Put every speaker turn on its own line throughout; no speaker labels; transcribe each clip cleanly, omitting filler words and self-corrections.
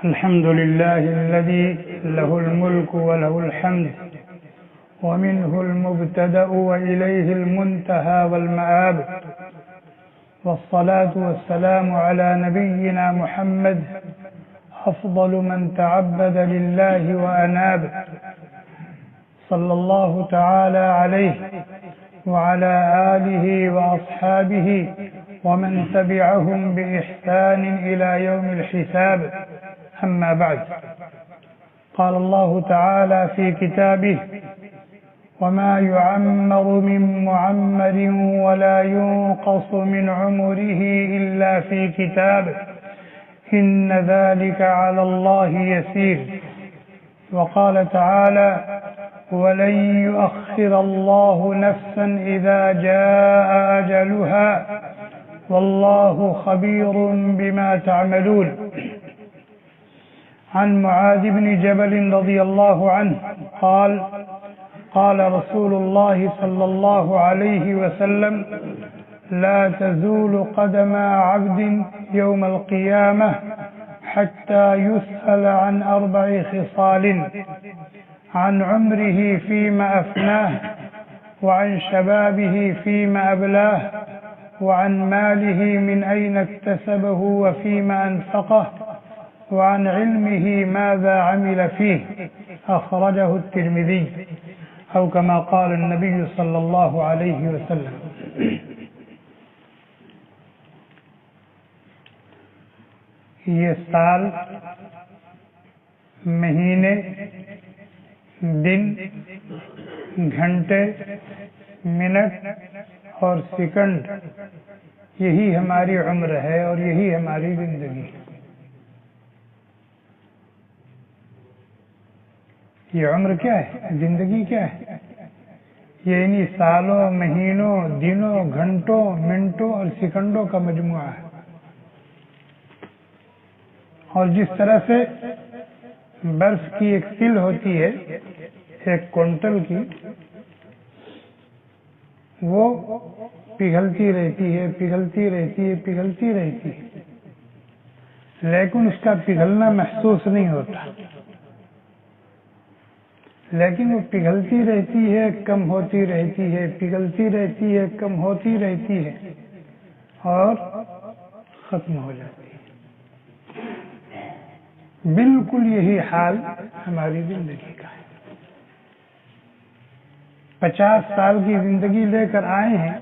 الحمد لله الذي له الملك وله الحمد ومنه المبتدأ وإليه المنتهى والمآب، والصلاة والسلام على نبينا محمد أفضل من تعبد لله وأناب، صلى الله تعالى عليه وعلى آله وأصحابه ومن تبعهم بإحسان إلى يوم الحساب. أما بعد، قال الله تعالى في كتابه: وما يعمر من معمر ولا ينقص من عمره إلا في كتاب إن ذلك على الله يسير. وقال تعالى: ولن يؤخر الله نفسا إذا جاء أجلها والله خبير بما تعملون. عن معاذ بن جبل رضي الله عنه قال: قال رسول الله صلى الله عليه وسلم: لا تزول قدم عبد يوم القيامة حتى يسأل عن 4 خصال: عن عمره فيما أفناه، وعن شبابه فيما أبلاه، وعن ماله من أين اكتسبه وفيما أنفقه، وعن علمه ماذا عمل فيه. أخرجه الترمذي، أو كما قال النبي صلی اللہ علیہ وسلم. یہ سال، مہینے، دن، گھنٹے، منٹ اور سیکنڈ، یہی ہماری عمر ہے اور یہی ہماری زندگی ہے. یہ عمر کیا ہے؟ زندگی کیا ہے؟ یہ انہی سالوں، مہینوں، دنوں، گھنٹوں، منٹوں اور سیکنڈوں کا مجموعہ ہے. اور جس طرح سے برف کی ایک سل ہوتی ہے 1 کوئنٹل کی، وہ پگھلتی رہتی ہے، پگھلتی رہتی ہے، پگھلتی رہتی ہے، لیکن اس کا پگھلنا محسوس نہیں ہوتا. لیکن وہ پگھلتی رہتی ہے، کم ہوتی رہتی ہے، پگھلتی رہتی ہے، کم ہوتی رہتی ہے اور ختم ہو جاتی ہے. بالکل یہی حال ہماری زندگی کا ہے. 50 سال کی زندگی لے کر آئے ہیں.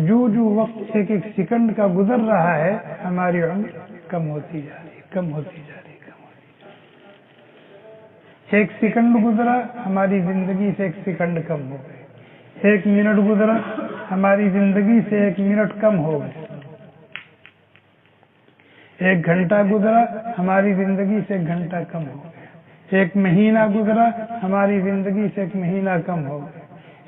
جو وقت ایک سیکنڈ کا گزر رہا ہے، ہماری عمر کم ہوتی جا رہی ہے، کم ہوتی جا رہی ہے. 1 سیکنڈ گزرا، ہماری زندگی سے 1 سیکنڈ کم ہو گئے. 1 منٹ گزرا، ہماری زندگی سے 1 منٹ کم ہو گئے. 1 گھنٹہ گزرا، ہماری زندگی سے 1 گھنٹہ کم ہو گیا. 1 مہینہ گزرا، ہماری زندگی سے 1 مہینہ کم ہو گیا.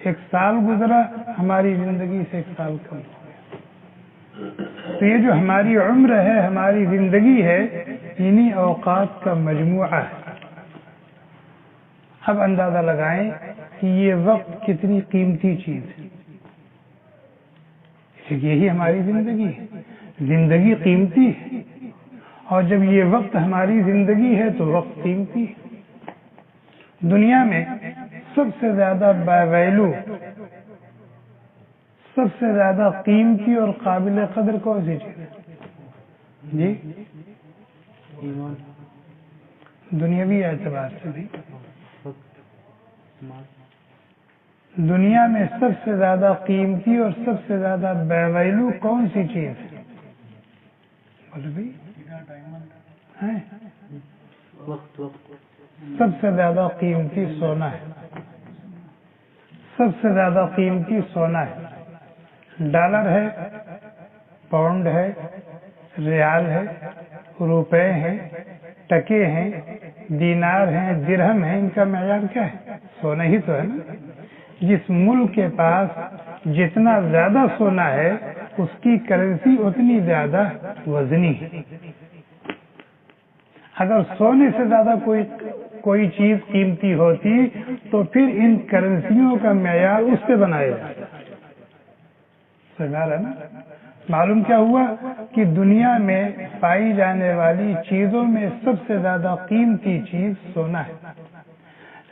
1 سال گزرا، ہماری زندگی سے 1 سال کم ہو گیا. تو یہ جو ہماری عمر ہے، ہماری زندگی ہے، انہی اوقات کا مجموعہ ہے. اب اندازہ لگائیں کہ یہ وقت کتنی قیمتی چیز ہے. یہی ہماری زندگی ہے. زندگی قیمتی ہے، اور جب یہ وقت ہماری زندگی ہے تو وقت قیمتی ہے. دنیا میں سب سے زیادہ باویلو، سب سے زیادہ قیمتی اور قابل قدر کون سی چیز ہے؟ جی، دنیاوی اعتبار سے بھی دنیا میں سب سے زیادہ قیمتی اور سب سے زیادہ باویلو کون سی چیز ہے؟ بولو بھائی. سب سے زیادہ قیمتی سونا ہے. سب سے زیادہ قیمتی سونا ہے. ڈالر ہے، پاؤنڈ ہے، ریال ہے، روپے ہیں، ٹکے ہیں، دینار ہیں، درہم ہیں. ان کا معیار کیا ہے؟ سونا ہی تو ہے نا. جس ملک کے پاس جتنا زیادہ سونا ہے، اس کی کرنسی اتنی زیادہ وزنی ہے. اگر سونے سے زیادہ کوئی چیز قیمتی ہوتی تو پھر ان کرنسیوں کا معیار اس سے بنایا جاتا. سمجھ آ رہا ہے نا؟ معلوم کیا ہوا کہ دنیا میں پائی جانے والی چیزوں میں سب سے زیادہ قیمتی چیز سونا ہے،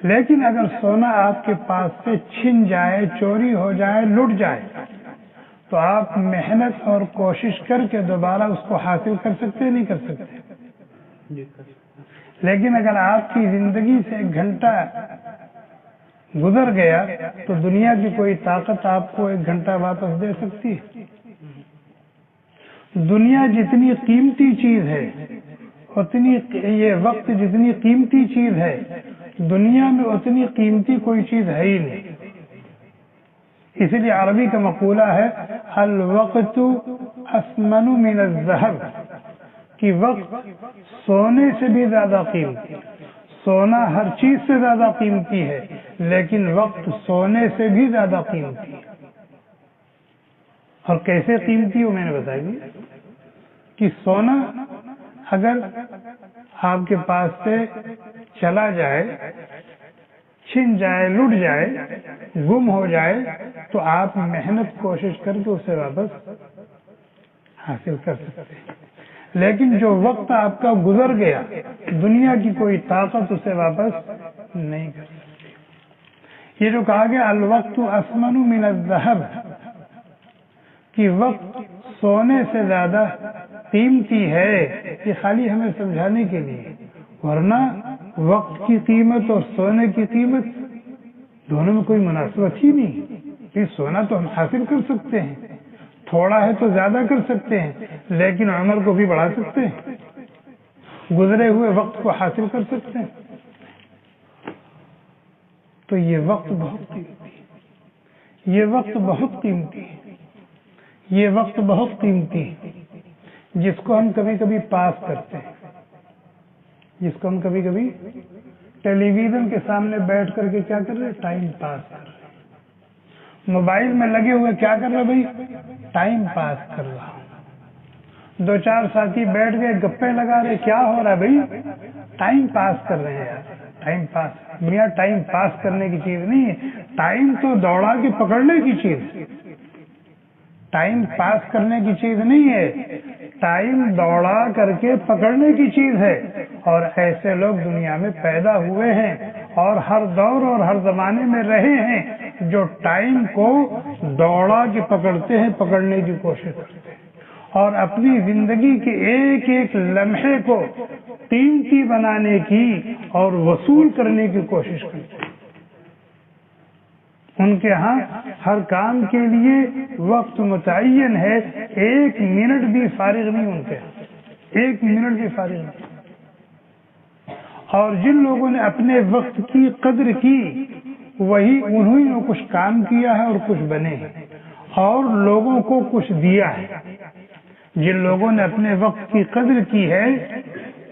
لیکن اگر سونا آپ کے پاس سے چھن جائے، چوری ہو جائے، لٹ جائے تو آپ محنت اور کوشش کر کے دوبارہ اس کو حاصل کر سکتے نہیں کر سکتے؟ لیکن اگر آپ کی زندگی سے 1 گھنٹہ گزر گیا تو دنیا کی کوئی طاقت آپ کو 1 گھنٹہ واپس دے سکتی ہے؟ دنیا جتنی قیمتی چیز ہے اتنی، یہ وقت جتنی قیمتی چیز ہے، دنیا میں اتنی قیمتی کوئی چیز ہے ہی نہیں۔ اس لیے عربی کا مقولہ ہے الوقت اثمن من الذهب، کہ وقت سونے سے بھی زیادہ قیمتی۔ سونا ہر چیز سے زیادہ قیمتی ہے، لیکن وقت سونے سے بھی زیادہ قیمتی ہے۔ اور کیسے قیمتی ہو میں نے بتا دیا کہ سونا اگر آپ کے پاس سے چلا جائے، چھن جائے، لٹ جائے، گم ہو جائے تو آپ محنت کوشش کر کے اسے واپس حاصل کر سکتے ہیں، لیکن جو وقت آپ کا گزر گیا دنیا کی کوئی طاقت اسے واپس نہیں کر سکتی۔ یہ جو کہا گیا الوقت اثمن من الذهب، کہ وقت سونے سے زیادہ قیمتی ہے، یہ خالی ہمیں سمجھانے کے لیے، ورنہ وقت کی قیمت اور سونے کی قیمت دونوں میں کوئی مناسبت ہی نہیں۔ کہ سونا تو ہم حاصل کر سکتے ہیں، تھوڑا ہے تو زیادہ کر سکتے ہیں، لیکن عمر کو بھی بڑھا سکتے ہیں، گزرے ہوئے وقت کو حاصل کر سکتے ہیں۔ تو یہ وقت بہت قیمتی ہے، یہ وقت بہت قیمتی ہے، یہ وقت بہت قیمتی ہے، جس کو ہم کبھی کبھی پاس کرتے ہیں، جس کو ہم کبھی کبھی ٹیلی ویژن کے سامنے بیٹھ کر کے کیا کر رہے ہیں؟ ٹائم پاس کر رہے ہیں۔ موبائل میں لگے ہوئے کیا کر رہے بھائی؟ ٹائم پاس کر رہا ہوں۔ 2-4 ساتھی بیٹھ گئے گپے لگا رہے، کیا ہو رہا ہے بھائی؟ ٹائم پاس کر رہے ہیں یار، ٹائم پاس۔ میاں ٹائم پاس کرنے کی چیز نہیں ہے، ٹائم تو دوڑا کے پکڑنے کی چیز ہے، ٹائم پاس کرنے کی چیز نہیں ہے، ٹائم دوڑا کر کے پکڑنے کی چیز ہے۔ اور ایسے لوگ دنیا میں پیدا ہوئے ہیں اور ہر دور اور ہر زمانے میں رہے ہیں جو ٹائم کو دوڑا کے پکڑتے ہیں، پکڑنے کی کوشش کرتے ہیں، اور اپنی زندگی کے ایک ایک لمحے کو قیمتی بنانے کی اور وصول کرنے کی کوشش کرتے ہیں۔ ان کے ہاں ہر کام کے لیے وقت متعین ہے، 1 منٹ بھی فارغ نہیں ان کے ہاں، 1 منٹ بھی فارغ نہیں۔ اور جن لوگوں نے اپنے وقت کی قدر کی وہی انہوں نے کچھ کام کیا ہے اور کچھ بنے ہیں اور لوگوں کو کچھ دیا ہے۔ جن لوگوں نے اپنے وقت کی قدر کی ہے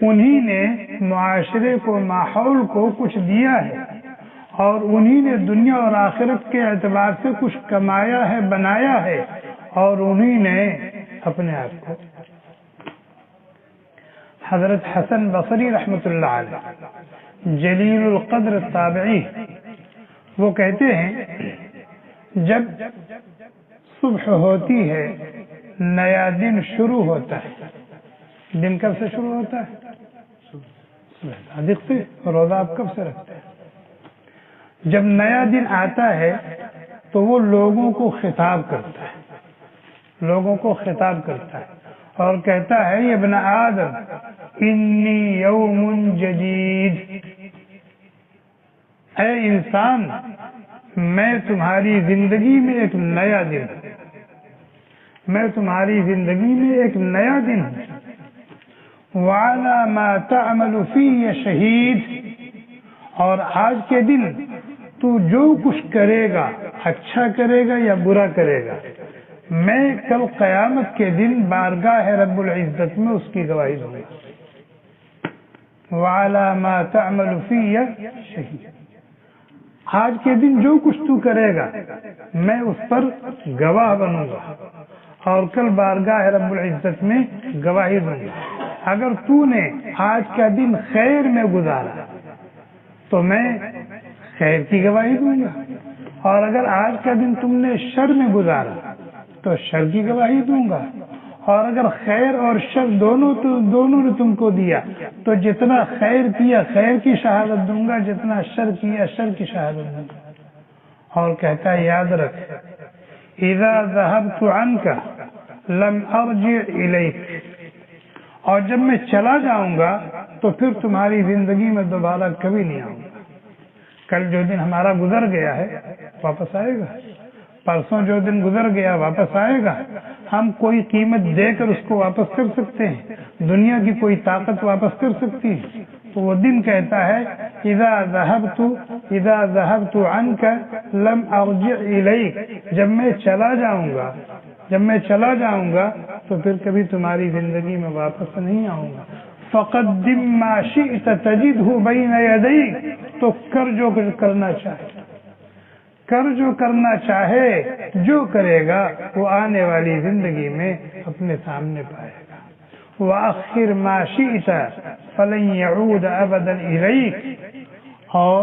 انہی نے معاشرے کو، ماحول کو کچھ دیا ہے، اور انہی نے دنیا اور آخرت کے اعتبار سے کچھ کمایا ہے، بنایا ہے، اور انہی نے اپنے آپ کو۔ حضرت حسن بصری رحمۃ اللہ علیہ جلیل القدر تابعی، وہ کہتے ہیں جب صبح ہوتی ہے نیا دن شروع ہوتا ہے۔ دن کب سے شروع ہوتا ہے؟ صادق سے۔ روزہ آپ کب سے رکھتے ہیں؟ جب نیا دن آتا ہے تو وہ لوگوں کو خطاب کرتا ہے، لوگوں کو خطاب کرتا ہے اور کہتا ہے یہ ابن آدم انی یوم جدید، اے انسان میں تمہاری زندگی میں ایک نیا دن ہوں، میں تمہاری زندگی میں ایک نیا دن ہوں۔ وعلی ما تعمل فی شہید، اور آج کے دن تو جو کچھ کرے گا، اچھا کرے گا یا برا کرے گا، میں کل قیامت کے دن بارگاہ رب العزت میں اس کی گواہی دوں گا۔ وعلی ما تعمل فی شہید، آج کے دن جو کچھ تو کرے گا میں اس پر گواہ بنوں گا اور کل بارگاہ رب العزت میں گواہی دوں گا۔ اگر تو نے آج کا دن خیر میں گزارا تو میں خیر کی گواہی دوں گا، اور اگر آج کا دن تم نے شر میں گزارا تو شر کی گواہی دوں گا۔ اور اگر خیر اور شر دونوں نے تم کو دیا تو جتنا خیر کیا خیر کی شہادت دوں گا، جتنا شر کیا شر کی شہادت دوں گا۔ اور کہتا ہے یاد رکھ، اذا ذهبت عنك لم ارجع الیک، اور جب میں چلا جاؤں گا تو پھر تمہاری زندگی میں دوبارہ کبھی نہیں آؤں گا۔ کل جو دن ہمارا گزر گیا ہے واپس آئے گا، پرسوں جو دن گزر گیا واپس آئے گا۔ ہم کوئی قیمت دے کر اس کو واپس کر سکتے ہیں؟ دنیا کی کوئی طاقت واپس کر سکتی ہے؟ تو وہ دن کہتا ہے اذا ذهبت عنك لم ارجع الیک، جب میں چلا جاؤں گا تو پھر کبھی تمہاری زندگی میں واپس نہیں آؤں گا۔ فقدم ما شئت تجدہ بین یدیک، تو کر جو کرنا چاہے، جو کرے گا وہ آنے والی زندگی میں اپنے سامنے پائے گا۔ وَأَخِّرْ مَا شِئْتَ فَلَنْ يَعُودَ أَبَدًا إِلَيْكَ، اور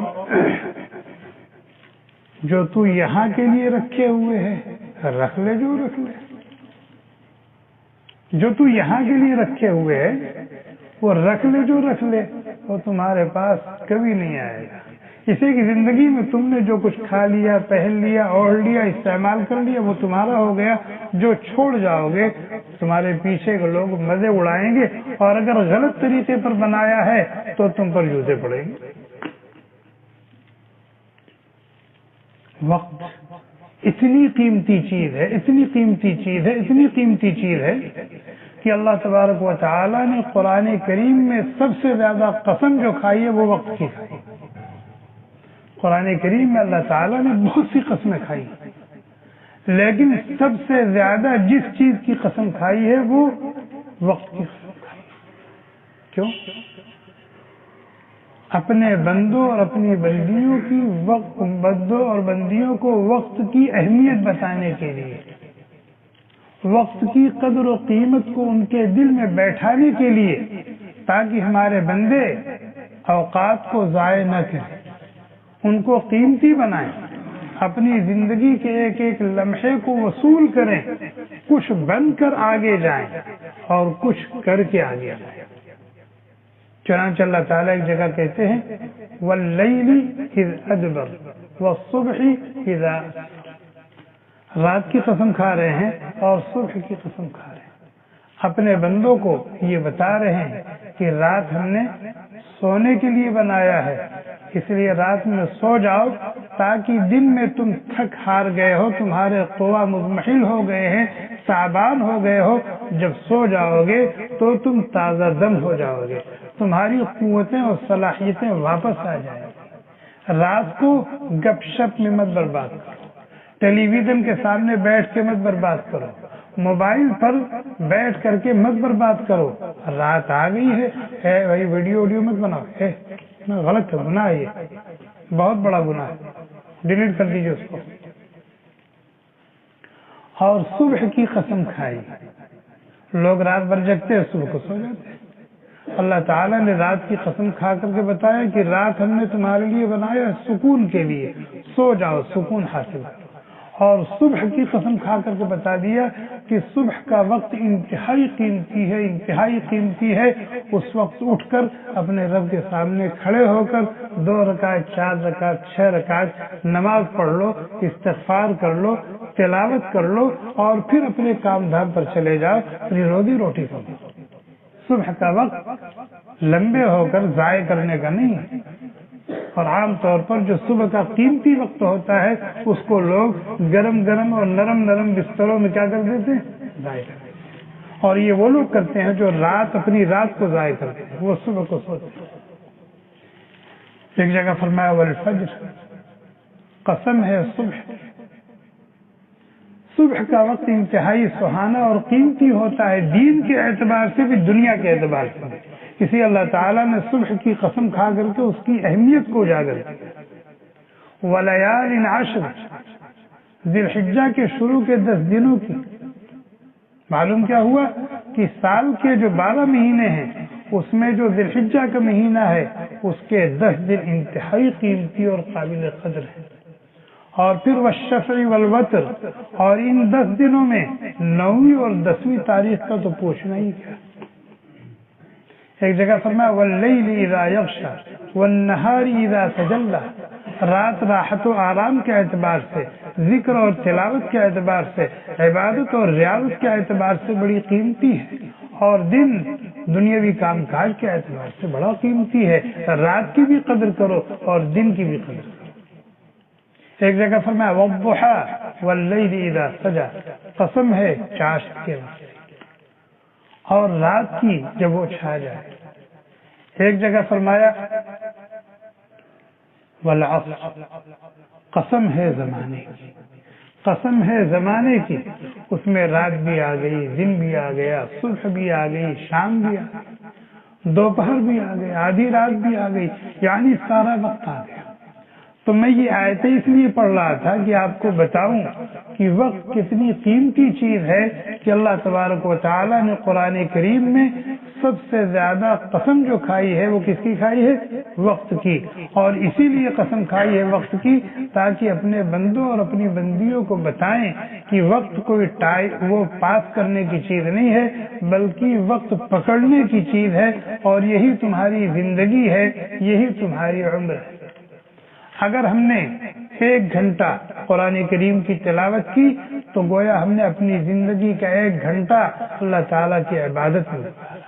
جو تو یہاں کے لیے رکھے ہوئے ہے رکھ لے، جو تو یہاں کے لیے رکھے ہوئے ہے وہ رکھ لے، وہ تمہارے پاس کبھی نہیں آئے گا۔ اسی کی زندگی میں تم نے جو کچھ کھا لیا، پہن لیا، اوڑھ لیا، استعمال کر لیا، وہ تمہارا ہو گیا۔ جو چھوڑ جاؤ گے تمہارے پیچھے کے لوگ مزے اڑائیں گے، اور اگر غلط طریقے پر بنایا ہے تو تم پر جوتے پڑیں گے۔ وقت اتنی قیمتی چیز ہے کہ اللہ تبارک و تعالی نے قرآن کریم میں سب سے زیادہ قسم جو کھائی ہے وہ وقت کی کھائی۔ قرآن کریم میں اللہ تعالیٰ نے بہت سی قسمیں کھائی، لیکن سب سے زیادہ جس چیز کی قسم کھائی ہے وہ وقت کی قسم کھائی۔ کیوں؟ اپنے بندوں اور اپنی بندیوں کو وقت کی اہمیت بتانے کے لیے، وقت کی قدر و قیمت کو ان کے دل میں بیٹھانے کے لیے، تاکہ ہمارے بندے اوقات کو ضائع نہ کریں، ان کو قیمتی بنائیں، اپنی زندگی کے ایک ایک لمحے کو وصول کریں، کچھ بن کر آگے جائیں اور کچھ کر کے آگے جائیں۔ چنانچہ اللہ تعالیٰ ایک جگہ کہتے ہیں وَاللَّيْلِ إِذْ أَدْبَرَ وَالصُّبْحِ إِذَا أَسْفَرَ، رات کی قسم کھا رہے ہیں اور صبح کی قسم کھا رہے ہیں۔ اپنے بندوں کو یہ بتا رہے ہیں کہ رات ہم نے سونے کے لیے بنایا ہے، اس لیے رات میں سو جاؤ تاکہ دن میں تم تھک ہار گئے ہو، تمہارے قوا مضمحل ہو گئے ہیں، تعبان ہو گئے ہو، جب سو جاؤ گے تو تم تازہ دم ہو جاؤ گے، تمہاری قوتیں اور صلاحیتیں واپس آ جائیں گی۔ رات کو گپ شپ میں مت برباد کرو، ٹیلی ویژن کے سامنے بیٹھ کے مت برباد کرو، موبائل پر بیٹھ کر کے مت برباد کرو۔ رات آ گئی ہے بھائی ویڈیو مت بناؤ، غلط ہے، گناہ ہے، یہ بہت بڑا گناہ ہے، ڈیلیٹ کر دیجیے اس کو۔ اور صبح کی قسم کھائی، لوگ رات بھر جگتے ہیں، صبح کو سو جاتے ہیں۔ اللہ تعالیٰ نے رات کی قسم کھا کر کے بتایا کہ رات ہم نے تمہارے لیے بنایا سکون کے لیے، سو جاؤ، سکون حاصل کرو۔ اور صبح کی قسم کھا کر کے بتا دیا کہ صبح کا وقت انتہائی قیمتی ہے، اس وقت اٹھ کر اپنے رب کے سامنے کھڑے ہو کر 2 رکعت 4 رکعت 6 رکعت نماز پڑھ لو، استغفار کر لو، تلاوت کر لو، اور پھر اپنے کام دھام پر چلے جاؤ، اپنی روزی روٹی کرو۔ صبح کا وقت لمبے ہو کر ضائع کرنے کا نہیں ہے، اور عام طور پر جو صبح کا قیمتی وقت ہوتا ہے اس کو لوگ گرم اور نرم بستروں میں کیا کر دیتے ہیں، ضائع کر دیتے ہیں۔ اور یہ وہ لوگ کرتے ہیں جو اپنی رات کو ضائع کرتے ہیں، وہ صبح کو سوتے ہیں۔ ایک جگہ فرمایا والفجر، قسم ہے صبح کا وقت انتہائی سہانا اور قیمتی ہوتا ہے، دین کے اعتبار سے بھی، دنیا کے اعتبار سے بھی۔ اسی اللہ تعالیٰ نے صبح کی قسم کھا کر کے اس کی اہمیت کو اجاگر کیا۔ وَلَيَالٍ عَشْرٍ، ذی الحجہ کے شروع کے 10 دنوں کی۔ معلوم کیا ہوا کہ سال کے جو 12 مہینے ہیں اس میں جو ذی الحجہ کا مہینہ ہے اس کے 10 دن انتہائی قیمتی اور قابل قدر ہیں، اور پھر والشفع والوتر، اور ان 10 دنوں میں 9ویں اور 10ویں تاریخ کا تو پوچھنا ہی کیا۔ ایک جگہ فرمایا واللیل اذا یغشا والنہار اذا تجلی، رات راحت و آرام کے اعتبار سے، ذکر اور تلاوت کے اعتبار سے، عبادت اور ریاضت کے اعتبار سے بڑی قیمتی ہے، اور دن دنیاوی کام کاج کے اعتبار سے بڑا قیمتی ہے۔ رات کی بھی قدر کرو اور دن کی بھی قدر کرو۔ ایک جگہ فرمایا والضحی واللیل اذا سجی، قسم ہے چاشت کے وقت اور رات کی جب وہ چھا جائے۔ ایک جگہ فرمایا والعصر، قسم ہے زمانے کی، قسم ہے زمانے کی، اس میں رات بھی آ گئی، دن بھی آ گیا، صبح بھی آ گئی، شام بھی آ گئی، دوپہر بھی آ گئی، آدھی رات بھی آ گئی، یعنی سارا وقت آ گیا۔ تو میں یہ آیتیں اس لیے پڑھ رہا تھا کہ آپ کو بتاؤں کہ وقت کتنی قیمتی چیز ہے کہ اللہ تبارک و تعالی نے قرآن کریم میں سب سے زیادہ قسم جو کھائی ہے وہ کس کی کھائی ہے؟ وقت کی، اور اسی لیے قسم کھائی ہے وقت کی تاکہ اپنے بندوں اور اپنی بندیوں کو بتائیں کہ وقت کوئی وہ پاس کرنے کی چیز نہیں ہے، بلکہ وقت پکڑنے کی چیز ہے، اور یہی تمہاری زندگی ہے، یہی تمہاری عمر ہے۔ اگر ہم نے 1 گھنٹہ قرآن کریم کی تلاوت کی تو گویا ہم نے اپنی زندگی کا 1 گھنٹہ اللہ تعالیٰ کی عبادت میں لگایا۔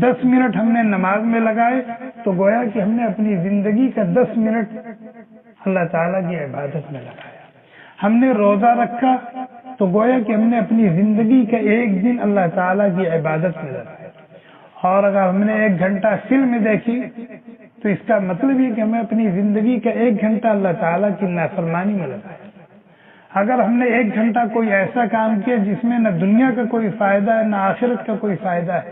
10 منٹ ہم نے نماز میں لگائے تو گویا کہ ہم نے اپنی زندگی کا 10 منٹ اللہ تعالیٰ کی عبادت میں لگایا۔ ہم نے روزہ رکھا تو گویا کہ ہم نے اپنی زندگی کا 1 دن اللہ تعالیٰ کی عبادت میں لگایا۔ اور اگر ہم نے 1 گھنٹہ فلم دیکھی تو اس کا مطلب یہ کہ ہمیں اپنی زندگی کا 1 گھنٹہ اللہ تعالیٰ کی نافرمانی میں لگایا۔ اگر ہم نے 1 گھنٹہ کوئی ایسا کام کیا جس میں نہ دنیا کا کوئی فائدہ ہے نہ آخرت کا کوئی فائدہ ہے،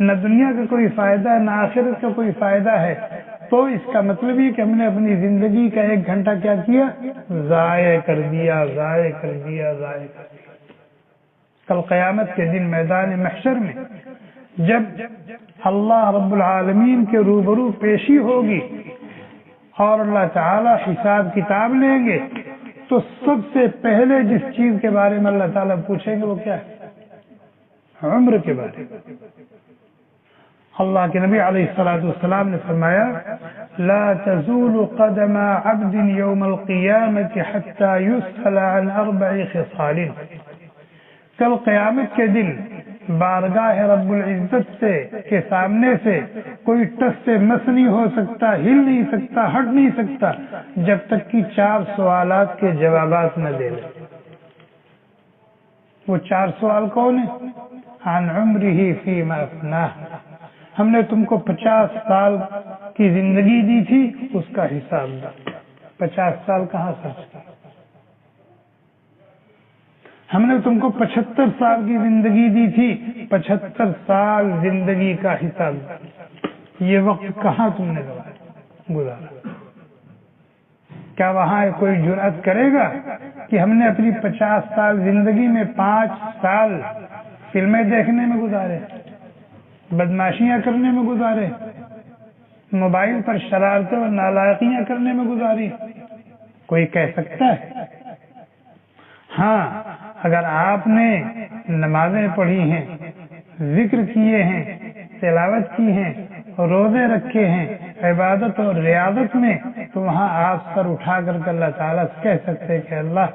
نہ دنیا کا کوئی فائدہ ہے نہ آخرت کا کوئی فائدہ ہے، تو اس کا مطلب یہ کہ ہم نے اپنی زندگی کا 1 گھنٹہ کیا کیا؟ ضائع کر دیا، ضائع کر دیا، ضائع کر دیا۔ کل قیامت کے دن میدان محشر میں جب اللہ رب العالمین کے روبرو پیشی ہوگی اور اللہ تعالی حساب کتاب لیں گے تو سب سے پہلے جس چیز کے بارے میں اللہ تعالیٰ پوچھیں گے وہ کیا ہے؟ عمر کے بارے میں۔ اللہ کے نبی علیہ الصلوۃ والسلام نے فرمایا لا تزول قدم عبد یوم القیامت حتی یسأل عن 4 خصال، کل قیامت کے دن بارگاہ رب العزت سے کے سامنے سے کوئی ٹس سے مس نہیں ہو سکتا، ہل نہیں سکتا، ہٹ نہیں سکتا جب تک کہ 4 سوالات کے جوابات نہ دے لے۔ وہ 4 سوال کون ہیں؟ عن عمرہ فیما افناہ، ہم نے تم کو 50 سال کی زندگی دی تھی، اس کا حساب دو۔ 50 سال کہاں خرچ کیا؟ ہم نے تم کو 75 سال کی زندگی دی تھی، 75 سال زندگی کا حساب دو۔ یہ وقت کہاں تم نے گزارا؟ کیا وہاں کوئی جرأت کرے گا کہ ہم نے اپنی 50 سال زندگی میں 5 سال فلمیں دیکھنے میں گزارے، بدماشیاں کرنے میں گزارے، موبائل پر شرارتیں اور نالائقیاں کرنے میں گزاری؟ کوئی کہہ سکتا ہے؟ ہاں، اگر آپ نے نمازیں پڑھی ہیں، ذکر کیے ہیں، تلاوت کی ہیں، روزے رکھے ہیں، عبادت اور ریاضت میں، تو وہاں آپ سر اٹھا کر کے اللہ تعالیٰ سے کہہ سکتے کہ اللہ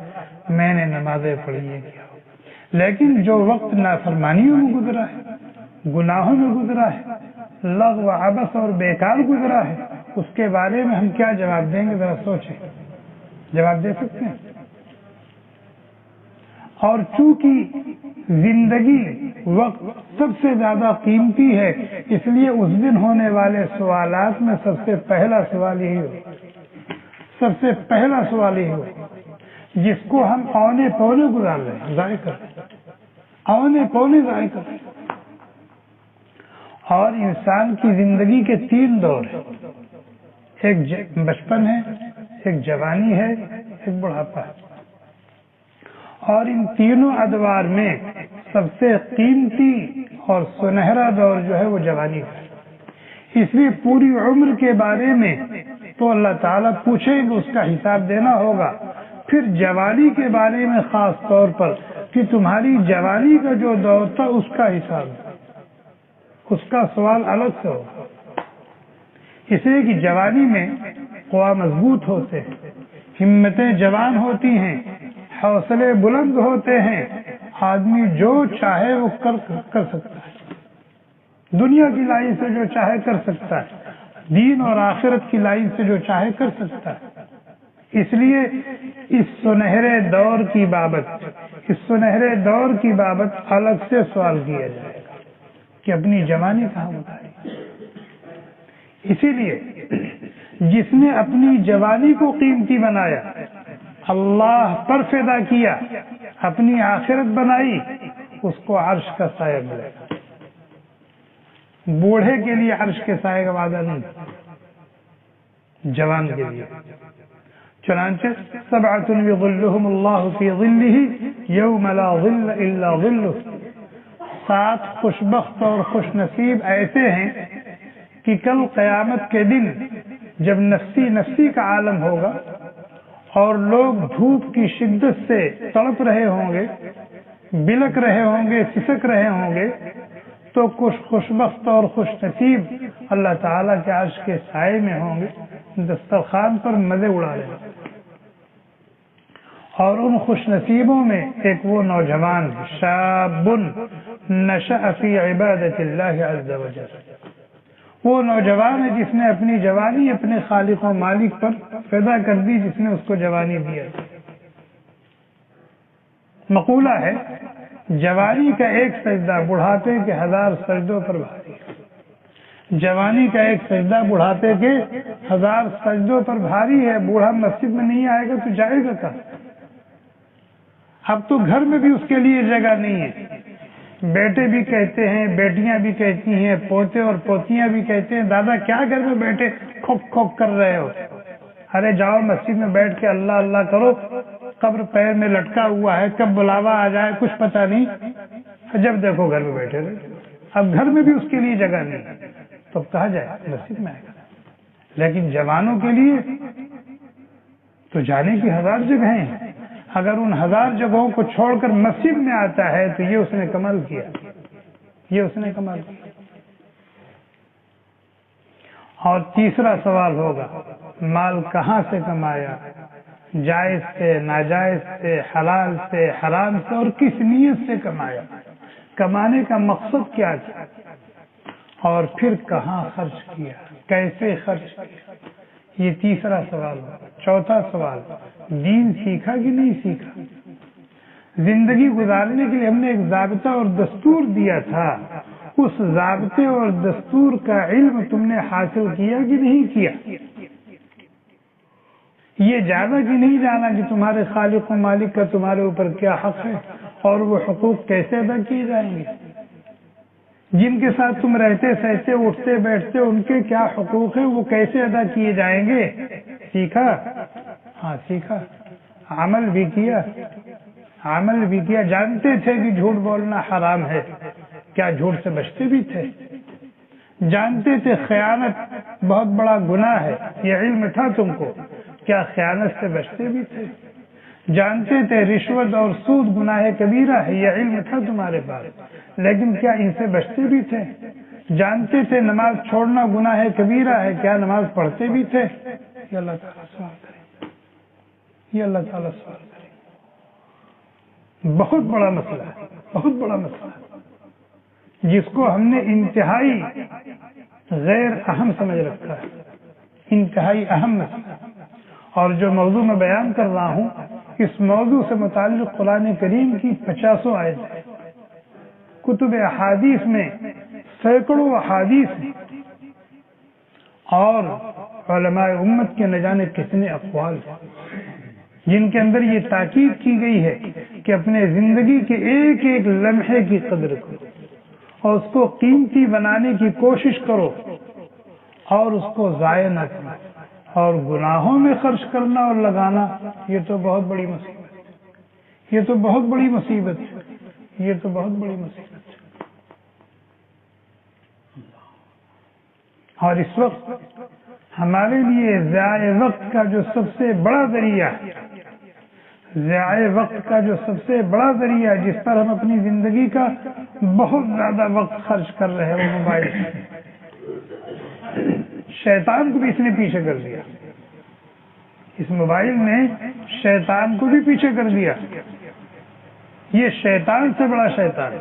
میں نے نمازیں پڑھی ہیں کیا۔ لیکن جو وقت نافرمانیوں میں گزرا ہے، گناہوں میں گزرا ہے، لغو عبث اور بیکار گزرا ہے، اس کے بارے میں ہم کیا جواب دیں گے؟ ذرا سوچیں، جواب دے سکتے ہیں؟ اور چونکہ زندگی وقت سب سے زیادہ قیمتی ہے، اس لیے اس دن ہونے والے سوالات میں سب سے پہلا سوال یہی ہو، سب سے پہلا سوال یہی ہو جس کو ہم اونے پونے گزار رہے ہیں، ضائع کر رہے ہیں، اونے پونے ضائع کر رہے ہیں۔ اور انسان کی زندگی کے 3 دور ہیں، ایک بچپن ہے، ایک جوانی ہے، ایک بڑھاپا ہے، اور ان تینوں ادوار میں سب سے قیمتی اور سنہرا دور جو ہے وہ جوانی ہے۔ اس لیے پوری عمر کے بارے میں تو اللہ تعالیٰ پوچھیں گے، اس کا حساب دینا ہوگا۔ پھر جوانی کے بارے میں خاص طور پر کہ تمہاری جوانی کا جو دور تھا اس کا حساب، اس کا سوال الگ سے ہوگا، اس لیے کہ جوانی میں قوا مضبوط ہوتے ہیں، ہمتیں جوان ہوتی ہیں، حوصلے بلند ہوتے ہیں، آدمی جو چاہے وہ کر سکتا ہے، دنیا کی لائن سے جو چاہے کر سکتا ہے، دین اور آخرت کی لائن سے جو چاہے کر سکتا ہے۔ اس لیے اس سنہرے دور کی بابت الگ سے سوال کیا جائے گا کہ اپنی جوانی کہاں گزاری۔ اسی لیے جس نے اپنی جوانی کو قیمتی بنایا، اللہ پر فدا کیا، اپنی آخرت بنائی، اس کو عرش کا سایہ ملے گا۔ بوڑھے کے لیے عرش کے سائے کا وعدہ نہیں، جوان کے لیے۔ چنانچہ سبعۃ یظلھم اللہ فی ظلہ یوم لا ظل الا ظلہ، 7 خوشبخت اور خوش نصیب ایسے ہیں کہ کل قیامت کے دن جب نفسی نفسی کا عالم ہوگا اور لوگ دھوپ کی شدت سے تڑپ رہے ہوں گے، بلک رہے ہوں گے، سسک رہے ہوں گے، تو کچھ خوشبخت اور خوش نصیب اللہ تعالیٰ کے عرش کے سائے میں ہوں گے، دسترخوان پر مزے اڑا رہے ہیں۔ اور ان خوش نصیبوں میں ایک وہ نوجوان شاب نشأ فی عبادت اللہ عز وجل، وہ نوجوان ہے جس نے اپنی جوانی اپنے خالق و مالک پر فدا کر دی، جس نے اس کو جوانی دیا۔ مقولہ ہے جوانی کا ایک سجدہ بڑھاپے کے 1000 سجدوں پر بھاری ہے۔ جوانی کا ایک سجدہ بڑھاپے کے 1000 سجدوں پر بھاری ہے۔ بوڑھا مسجد میں نہیں آئے گا تو جائے گا کہاں؟ اب تو گھر میں بھی اس کے لیے جگہ نہیں ہے۔ بیٹے بھی کہتے ہیں، بیٹیاں بھی کہتی ہیں، پوتے اور پوتیاں بھی کہتے ہیں، دادا کیا گھر میں بیٹھے کھوک کھوک کر رہے ہو؟ ارے جاؤ مسجد میں بیٹھ کے اللہ اللہ کرو، قبر پیر میں لٹکا ہوا ہے، کب بلاوا آ جائے کچھ پتہ نہیں، جب دیکھو گھر میں بیٹھے رہے۔ اب گھر میں بھی اس کے لیے جگہ نہیں تو کہا جائے مسجد میں آئے گا۔ لیکن جوانوں کے لیے تو جانے کی 1000 جگہیں ہیں۔ اگر ان 1000 جگہوں کو چھوڑ کر مسجد میں آتا ہے تو یہ اس نے کمال کیا، یہ اس نے کمال کیا۔ اور تیسرا سوال ہوگا، مال کہاں سے کمایا؟ جائز سے، ناجائز سے، حلال سے، حرام سے، اور کس نیت سے کمایا؟ کمانے کا مقصد کیا تھا؟ اور پھر کہاں خرچ کیا، کیسے خرچ کیا؟ یہ تیسرا سوال ہوگا۔ چوتھا سوال، دین سیکھا کہ نہیں سیکھا؟ زندگی گزارنے کے لیے ہم نے ایک ضابطہ اور دستور دیا تھا، اس ضابطے اور دستور کا علم تم نے حاصل کیا کہ نہیں کیا؟ یہ جانا کہ نہیں جانا کہ تمہارے خالق و مالک کا تمہارے اوپر کیا حق ہے اور وہ حقوق کیسے ادا کیے جائیں گے؟ جن کے ساتھ تم رہتے سہتے اٹھتے بیٹھتے ان کے کیا حقوق ہیں، وہ کیسے ادا کیے جائیں گے؟ سیکھا؟ ہاں سیکھا، عمل بھی کیا، عمل بھی کیا۔ جانتے تھے کہ جھوٹ بولنا حرام ہے، کیا جھوٹ سے بچتے بھی تھے؟ جانتے تھے خیانت بہت بڑا گناہ ہے، یہ علم تھا تم کو، کیا خیانت سے بچتے بھی تھے؟ جانتے تھے رشوت اور سود گناہ کبیرہ ہے، یہ علم تھا تمہارے پاس، لیکن کیا ان سے بچتے بھی تھے؟ جانتے تھے نماز چھوڑنا گناہ کبیرہ ہے، کیا نماز پڑھتے بھی تھے؟ یہ اللہ تعالیٰ سوال کرے، یہ اللہ تعالیٰ سوال کرے۔ بہت بڑا مسئلہ ہے، بہت بڑا مسئلہ ہے، جس کو ہم نے انتہائی غیر اہم سمجھ رکھا ہے، انتہائی اہم مسئلہ۔ اور جو موضوع میں بیان کر رہا ہوں، اس موضوع سے متعلق قرآن کریم کی 50 آیتیں، کتب احادیث میں سینکڑوں احادیث ہیں، اور علماء امت کے نہ جانے کتنے اقوال ہیں جن کے اندر یہ تاکید کی گئی ہے کہ اپنے زندگی کے ایک ایک لمحے کی قدر کرو اور اس کو قیمتی بنانے کی کوشش کرو اور اس کو ضائع نہ کرو۔ اور گناہوں میں خرچ کرنا اور لگانا، یہ تو بہت بڑی مصیبت ہے، یہ تو بہت بڑی مصیبت ہے، یہ تو بہت بڑی مصیبت ہے۔ اور اس وقت ہمارے لیے ضیاء وقت کا جو سب سے بڑا ذریعہ، ضیاء وقت کا جو سب سے بڑا ذریعہ جس پر ہم اپنی زندگی کا بہت زیادہ وقت خرچ کر رہے ہیں، وہ موبائل ہے۔ شیطان کو بھی اس نے پیچھے کر دیا، اس موبائل نے شیطان کو بھی پیچھے کر دیا۔ یہ شیطان سے بڑا شیطان،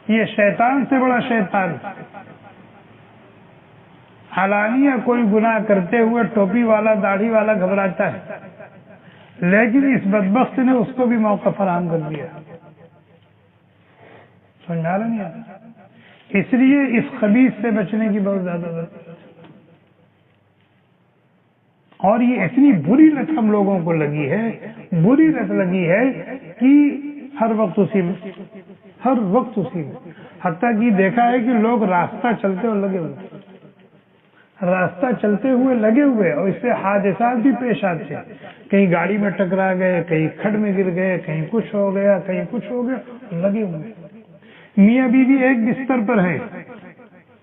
یہ شیطان سے بڑا شیطان علانیہ کوئی گناہ کرتے ہوئے ٹوپی والا داڑھی والا گھبراتا ہے، لیکن اس بدبخت نے اس کو بھی موقع فراہم کر دیا۔ سمجھ میں آ رہا نہیں آتا؟ اس لیے اس خبیث سے بچنے کی بہت زیادہ ضرورت ہے۔ اور یہ اتنی بری لت ہم لوگوں کو لگی ہے، بری لت لگی ہے کہ ہر وقت اسی میں، ہر وقت اسی میں، حتیٰ کہ دیکھا ہے کہ لوگ راستہ چلتے ہوئے لگے ہوئے، راستہ چلتے ہوئے لگے ہوئے، اور اس سے حادثات بھی پیش آتے ہیں۔ کہیں گاڑی میں ٹکرا گئے، کہیں کھڈ میں گر گئے، کہیں کچھ ہو گیا، کہیں کچھ ہو گیا، لگے ہوئے۔ میاں بیوی ایک بستر پر ہیں،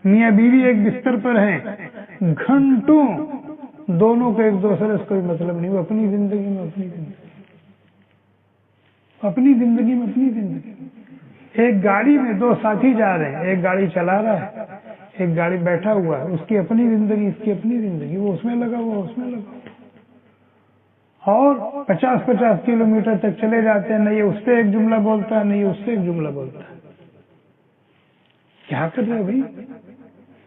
میاں بیوی ایک بستر پر ہیں، گھنٹوں دونوں کو ایک دوسرے سے کوئی مطلب نہیں، وہ اپنی زندگی میں اپنی زندگی۔ ایک گاڑی میں دو ساتھی جا رہے ہیں، ایک گاڑی چلا رہا ہے، ایک گاڑی بیٹھا ہوا ہے، اس کی اپنی زندگی، اس کی اپنی زندگی، وہ اس میں لگا ہوا، اس میں لگا ہوا، اور 50-50 کلومیٹر تک چلے جاتے ہیں، نہ یہ اس پہ ایک جملہ بولتا ہے، نہ یہ اس سے ایک جملہ بولتا ہے۔ کیا کر رہے بھائی؟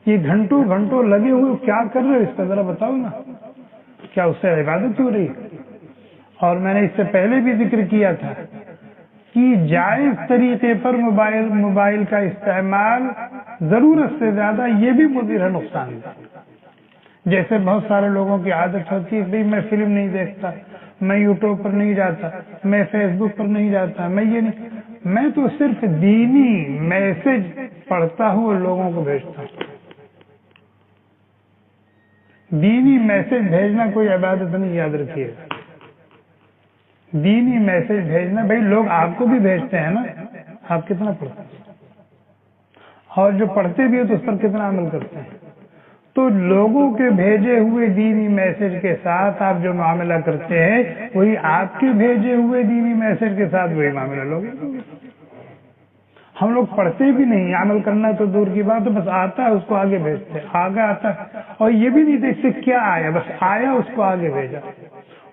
یہ گھنٹوں گھنٹوں لگے ہوئے کیا کر رہے ہو؟ اس کا ذرا بتاؤ نا، کیا اس سے عبادت ہو رہی؟ اور میں نے اس سے پہلے بھی ذکر کیا تھا کہ جائز طریقے پر موبائل کا استعمال ضرورت سے زیادہ یہ بھی مضر ہے، نقصان دہ۔ جیسے بہت سارے لوگوں کی عادت ہوتی ہے کہ میں فلم نہیں دیکھتا، میں یوٹیوب پر نہیں جاتا، میں فیس بک پر نہیں جاتا، میں یہ نہیں، میں تو صرف دینی میسج پڑھتا ہوں اور لوگوں کو بھیجتا ہوں۔ دینی میسج بھیجنا کوئی عبادت نہیں، یاد رکھیے۔ دینی میسج بھیجنا، بھائی لوگ آپ کو بھی بھیجتے ہیں نا، آپ کتنا پڑھتے ہیں، اور جو پڑھتے بھی ہیں تو اس پر کتنا عمل کرتے ہیں۔ تو لوگوں کے بھیجے ہوئے دینی میسج کے ساتھ آپ جو معاملہ کرتے ہیں، وہی آپ کے بھیجے ہوئے دینی میسج کے ساتھ وہی معاملہ لوگ۔ ہم لوگ پڑھتے بھی نہیں، عمل کرنا تو دور کی بات ہے، بس آتا ہے اس کو آگے بھیجتے ہیں، آگے آتا ہے، اور یہ بھی نہیں دیکھتے کیا آیا، بس آیا اس کو آگے بھیجا۔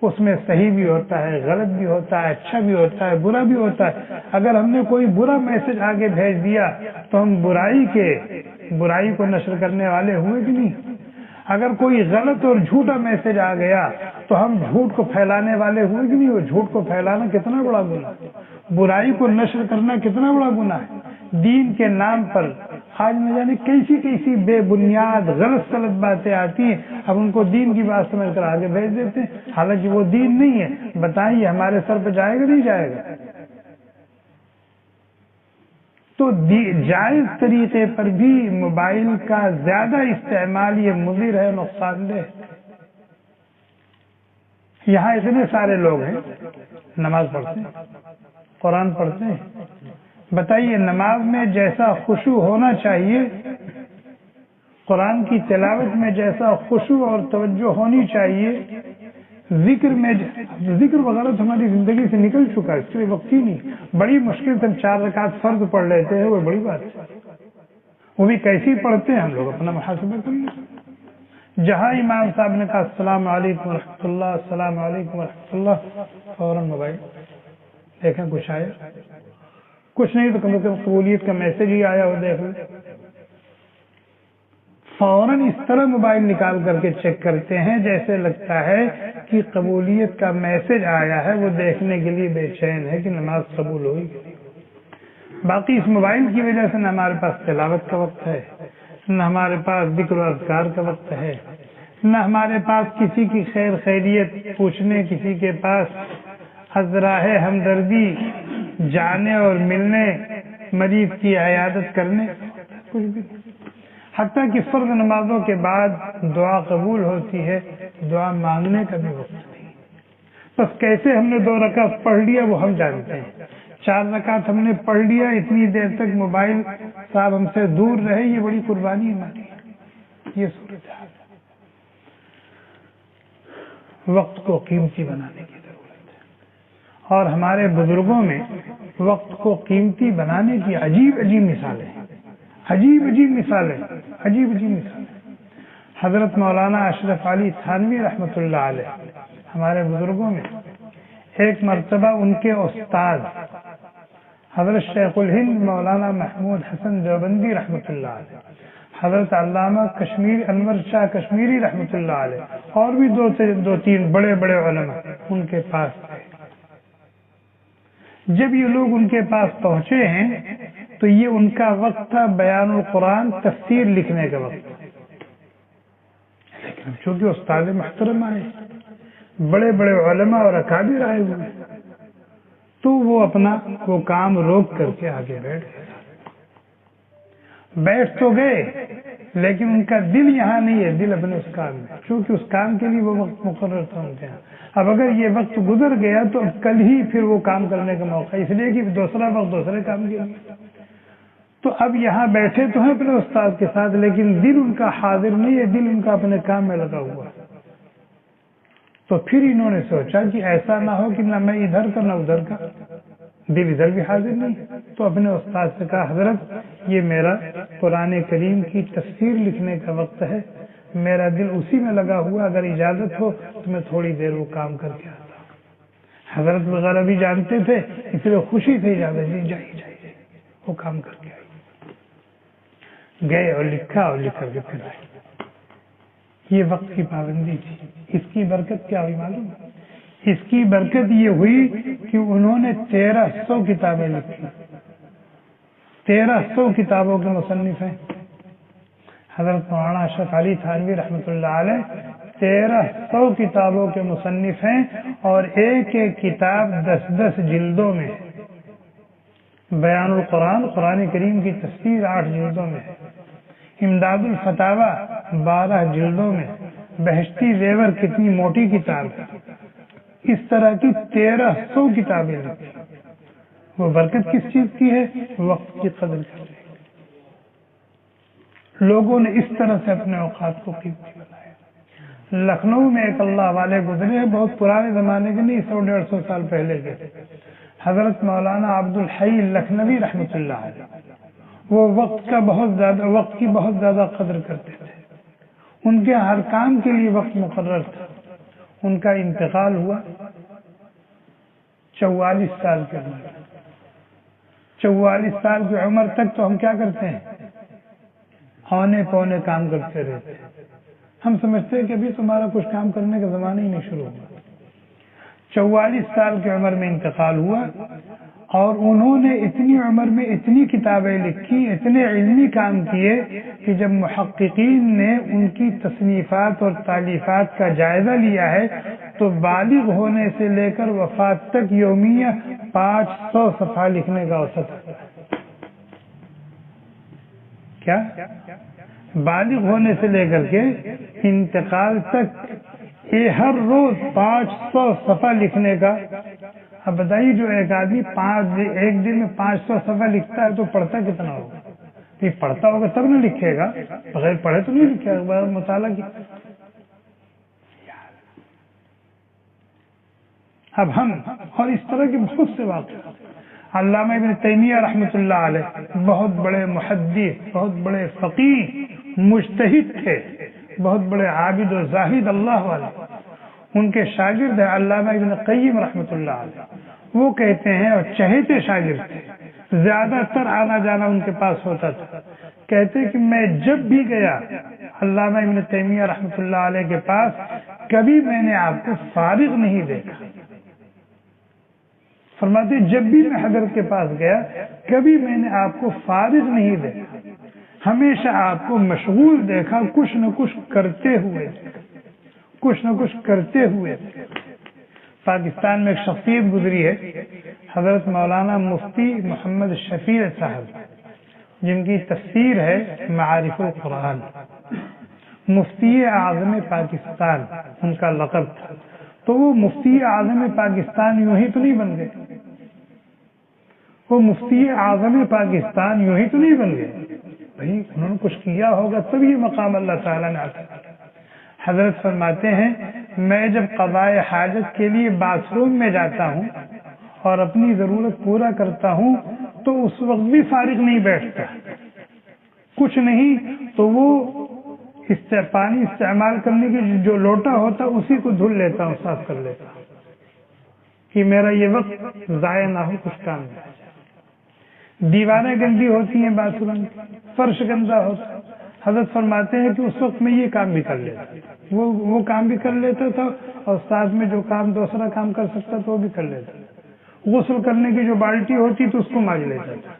اس میں صحیح بھی ہوتا ہے، غلط بھی ہوتا ہے، اچھا بھی ہوتا ہے، برا بھی ہوتا ہے۔ اگر ہم نے کوئی برا میسج آگے بھیج دیا تو ہم برائی کو نشر کرنے والے ہوئے کہ نہیں؟ اگر کوئی غلط اور جھوٹا میسج آ گیا تو ہم جھوٹ کو پھیلانے والے ہوئے کہ نہیں؟ وہ جھوٹ کو پھیلانا کتنا بڑا گناہ ہے، برائی کو نشر کرنا کتنا بڑا گناہ ہے۔ دین کے نام پر آج نہ جانے کیسی بے بنیاد غلط سلط باتیں آتی ہیں، اب ان کو دین کی بات سمجھ کر آگے بھیج دیتے ہیں، حالانکہ وہ دین نہیں ہے۔ بتائیں یہ ہمارے سر پہ جائے گا نہیں جائے گا؟ تو جائز طریقے پر بھی موبائل کا زیادہ استعمال یہ مضر ہے، نقصان دہ۔ یہاں اتنے سارے لوگ ہیں، نماز پڑھتے ہیں، قرآن پڑھتے ہیں، بتائیے نماز میں جیسا خشوع ہونا چاہیے، قرآن کی تلاوت میں جیسا خشوع اور توجہ ہونی چاہیے، ذکر وغیرہ تو ہماری زندگی سے نکل چکا ہے، اس کے لیے وقت ہی نہیں۔ بڑی مشکل سے ہم 4 رکعت فرض پڑھ لیتے ہیں، وہ بڑی بات ہے، وہ بھی کیسی پڑھتے ہیں، ہم لوگ اپنا محاسبہ کر لیں۔ جہاں امام صاحب نے کہا السلام علیکم ورحمۃ اللہ، السلام علیکم ورحمۃ اللہ، فوراً موبائل دیکھیں کچھ آیا، کچھ نہیں تو کم از کم قبولیت کا میسج ہی آیا ہو، دیکھ لیں۔ فوراً اس طرح موبائل نکال کر کے چیک کرتے ہیں جیسے لگتا ہے کہ قبولیت کا میسج آیا ہے، وہ دیکھنے کے لیے بے چین ہے کہ نماز قبول ہوئی۔ باقی اس موبائل کی وجہ سے نہ ہمارے پاس تلاوت کا وقت ہے، نہ ہمارے پاس ذکر و اذکار کا وقت ہے، نہ ہمارے پاس کسی کی خیر خیریت پوچھنے، کسی کے پاس ازراہ ہمدردی جانے اور ملنے، مریض کی عیادت کرنے، کچھ بھی نہیں۔ حتیٰ کہ فرض نمازوں کے بعد دعا قبول ہوتی ہے، دعا مانگنے کا بھی وقت نہیں۔ بس کیسے ہم نے 2 رکعت پڑھ لیا وہ ہم جانتے ہیں، 4 رکعت ہم نے پڑھ لیا، اتنی دیر تک موبائل صاحب ہم سے دور رہے، یہ بڑی قربانی ہماری ہے، یہ صورتحال ہے۔ وقت کو قیمتی بنانے کی ضرورت ہے، اور ہمارے بزرگوں میں وقت کو قیمتی بنانے کی عجیب عجیب مثالیں ہیں، عجیب عجیب مثالیں، عجیب عجیب مثالیں۔ حضرت مولانا اشرف علی تھانوی رحمۃ اللہ علیہ، ہمارے بزرگوں میں ایک مرتبہ ان کے استاد حضرت شیخ الہند مولانا محمود حسن دیوبندی رحمۃ اللہ علیہ، حضرت علامہ کشمیری انور شاہ کشمیری رحمۃ اللہ علیہ، اور بھی دو تین بڑے بڑے علماء ان کے پاس تھے۔ جب یہ لوگ ان کے پاس پہنچے ہیں تو یہ ان کا وقت تھا بیان القرآن تفسیر لکھنے کا وقت، لیکن چونکہ استاد محترم آئے، بڑے بڑے علماء اور اکابر آئے ہوئے، تو وہ اپنا وہ کام روک کر کے آگے بیٹھ تو گئے، لیکن ان کا دل یہاں نہیں ہے، دل اپنے اس کام میں، چونکہ اس کام کے لیے وہ وقت مقرر تھا ان کے یہاں۔ اب اگر یہ وقت گزر گیا تو اب کل ہی پھر وہ کام کرنے کا موقع، اس لیے کہ دوسرا وقت دوسرے کام کے لیے، تو اب یہاں بیٹھے تو ہیں اپنے استاد کے ساتھ، لیکن دل ان کا حاضر نہیں ہے، دل ان کا اپنے کام میں لگا ہوا۔ تو پھر انہوں نے سوچا کہ ایسا نہ ہو کہ نہ میں ادھر کا نہ ادھر کا، دل ادھر بھی حاضر نہیں، تو اپنے استاد سے کہا حضرت یہ میرا قرآن کریم کی تفسیر لکھنے کا وقت ہے، میرا دل اسی میں لگا ہوا، اگر اجازت ہو تو میں تھوڑی دیر وہ کام کر کے آتا ہوں۔ حضرت وغیرہ بھی جانتے تھے، اس لیے خوشی سے اجازت دی، جائیے وہ کام کر کے آئیے۔ گئے اور لکھا، اور لکھ کر کے پھر آئے۔ یہ وقت کی پابندی تھی۔ اس کی برکت کیا ہوئی معلوم؟ اس کی برکت یہ ہوئی کہ انہوں نے 1300 کتابیں لکھی، 1300 کتابوں کے مصنف ہیں حضرت مولانا اشرف علی تھانوی رحمۃ اللہ علیہ، 1300 کتابوں کے مصنف ہیں، اور ایک ایک کتاب 10 جلدوں میں۔ بیان القرآن قرآن کریم کی تفسیر 8 جلدوں میں ہے، امداد الفتاوی 12 جلدوں میں، بہشتی زیور کتنی موٹی کتاب ہے، اس طرح کی 1300 کتابیں لکھی۔ وہ برکت کس چیز کی ہے؟ وقت کی قدر کرنے۔ لوگوں نے اس طرح سے اپنے اوقات کو قیمتی بنایا۔ لکھنؤ میں ایک اللہ والے گزرے ہیں، بہت پرانے زمانے کے نہیں، 100-150 سال پہلے کے، حضرت مولانا عبد الحی لکھنوی رحمۃ اللہ علیہ۔ وہ وقت کی بہت زیادہ قدر کرتے تھے، ان کے ہر کام کے لیے وقت مقرر تھا۔ ان کا انتقال ہوا 44 سال کی عمر، 44 سال کی عمر تک تو ہم کیا کرتے ہیں؟ اونے پونے کام کرتے رہتے ہیں۔ ہم سمجھتے ہیں کہ ابھی تمہارا کچھ کام کرنے کا زمانہ ہی نہیں شروع ہوا۔ 44 سال کی عمر میں انتقال ہوا، اور انہوں نے اتنی عمر میں اتنی کتابیں لکھی، اتنے علمی کام کیے کہ جب محققین نے ان کی تصنیفات اور تالیفات کا جائزہ لیا ہے تو بالغ ہونے سے لے کر وفات تک یومیہ 500 صفحہ لکھنے کا اوسط ہے۔ کیا؟ بالغ ہونے سے لے کر کے انتقال تک یہ ہر روز 500 صفحہ لکھنے کا۔ اب بتائیے جو ایک آدمی ایک دن میں 500 صفحہ لکھتا ہے تو پڑھتا کتنا ہوگا؟ یہ پڑھتا ہوگا تب نہ لکھے گا، بغیر پڑھے تو نہیں لکھے گا، بغیر مطالعہ کی۔ اب ہم اور اس طرح کے بہت سے واقعات، علامہ ابن تیمیہ رحمۃ اللہ علیہ بہت بڑے محدث، بہت بڑے فقیہ، مجتہد تھے، بہت بڑے عابد و زاہد اللہ والے۔ ان کے شاگرد ہیں علامہ ابن قیم رحمۃ اللہ علیہ، وہ کہتے ہیں، اور چہیتے شاگرد تھے، زیادہ تر آنا جانا ان کے پاس ہوتا تھا، کہتے کہ میں جب بھی گیا علامہ ابن تیمیہ رحمۃ اللہ علیہ کے پاس، کبھی میں نے آپ کو فارغ نہیں دیکھا۔ فرماتے جب بھی میں حضرت کے پاس گیا کبھی میں نے آپ کو فارغ نہیں دیکھا، ہمیشہ آپ کو مشغول دیکھا، کچھ نہ کچھ کرتے ہوئے، کچھ نہ کچھ کرتے ہوئے۔ پاکستان میں ایک شخصیت گزری ہے، حضرت مولانا مفتی محمد شفیع صاحب، جن کی تفسیر ہے معارف القرآن، مفتی اعظم پاکستان ان کا لقب تھا۔ تو وہ مفتی اعظم پاکستان یوں ہی تو نہیں بن گئے، وہ مفتی اعظم پاکستان یوں ہی تو نہیں بن گئے بھائی، انہوں نے کچھ کیا ہوگا تب یہ مقام اللہ تعالیٰ نے عطا کیا۔ حضرت فرماتے ہیں میں جب قضائے حاجت کے لیے باتھ روم میں جاتا ہوں اور اپنی ضرورت پورا کرتا ہوں تو اس وقت بھی فارغ نہیں بیٹھتا، کچھ نہیں تو وہ پانی استعمال کرنے کی جو لوٹا ہوتا اسی کو دھل لیتا ہوں، صاف کر لیتا ہوں کہ میرا یہ وقت ضائع نہ ہو، کچھ کام نہیں۔ دیواریں گندی ہوتی ہیں باتھ روم کی، فرش گندا ہوتا ہے، حضرت فرماتے ہیں کہ اس وقت میں یہ کام بھی کر لیتا، وہ کام بھی کر لیتا تھا اور ساتھ میں جو کام دوسرا کام کر سکتا تھا وہ بھی کر لیتا۔ غسل کرنے کی جو بالٹی ہوتی تو اس کو مانج لیتا تھا،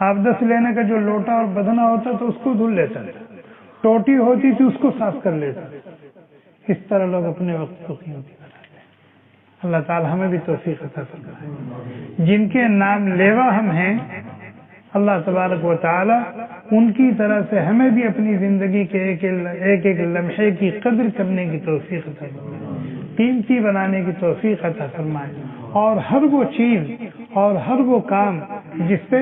آبدس لینے کا جو لوٹا اور بدنا ہوتا تو اس کو دھل لیتا تھا، ٹوٹی ہوتی تھی اس کو صاف کر لیتا۔ اس طرح لوگ اپنے وقت کو قیمتی بناتے ہیں۔ اللہ تعالی ہمیں بھی توفیق عطا فرمائے۔ جن کے نام لیوا ہم ہیں، اللہ تبارک و تعالی ان کی طرح سے ہمیں بھی اپنی زندگی کے ایک ایک لمحے کی قدر کرنے کی توفیق عطا فرمائے، قیمتی بنانے کی توفیق عطا فرمائے، اور ہر وہ چیز اور ہر وہ کام جس سے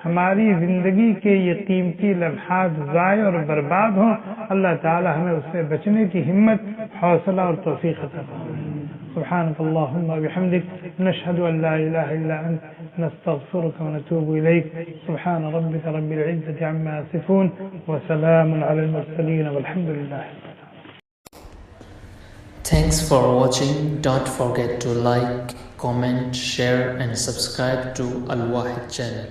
ہماری زندگی کے یہ قیمتی لمحات ضائع اور برباد ہوں، اللہ تعالی ہمیں اس سے بچنے کی ہمت، حوصلہ اور توفیق عطا فرمائے۔ سبحانك اللهم وبحمدك نشهد أن لا إله إلا أنت نستغفرك ونتوب إليك سبحان ربك رب العزة عما يصفون وسلام على المرسلين والحمد لله.
Thanks for watching. Don't forget to like, comment, share and subscribe to Al Wahid channel.